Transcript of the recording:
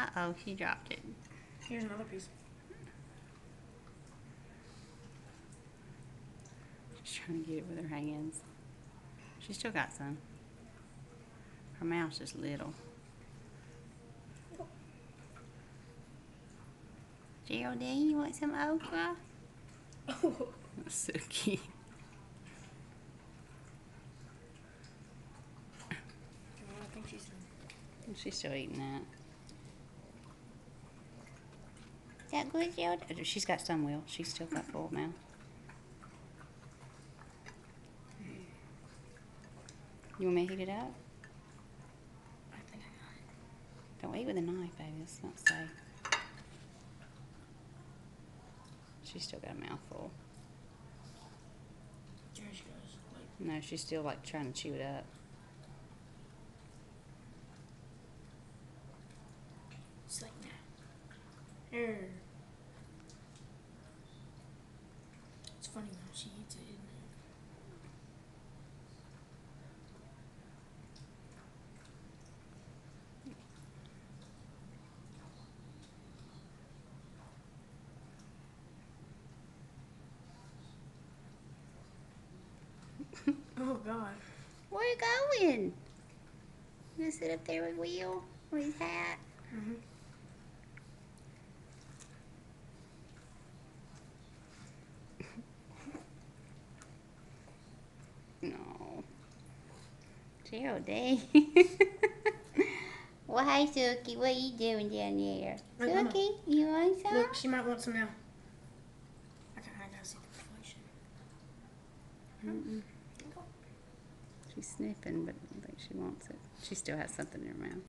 Uh-oh, she dropped it. Here's another piece. She's trying to get it with her hands. She still got some. Her mouth's just little. Geraldine, you want some okra? Oh. That's so cute. I think she's done. She's still eating that. Is that good, Geraldine? She's got some, Will. She's still got full mouth. You want me to heat it up? I think I got it. Don't eat with a knife, baby. It's not safe. She's still got a mouthful. There she goes. Like, No, she's still like trying to chew it up. it's like that. Here. It's funny when she eats it, isn't it? Oh God. Where you going? You gonna sit up there with Will? With his hat? Mm-hmm. No. Geraldine. Well, hi, Suki. What are you doing down there? Look, Mama. Suki, you want some? Look, she might want some now. I gotta see the reflection. Mm-mm. She's sniffing, but I don't think she wants it. She still has something in her mouth.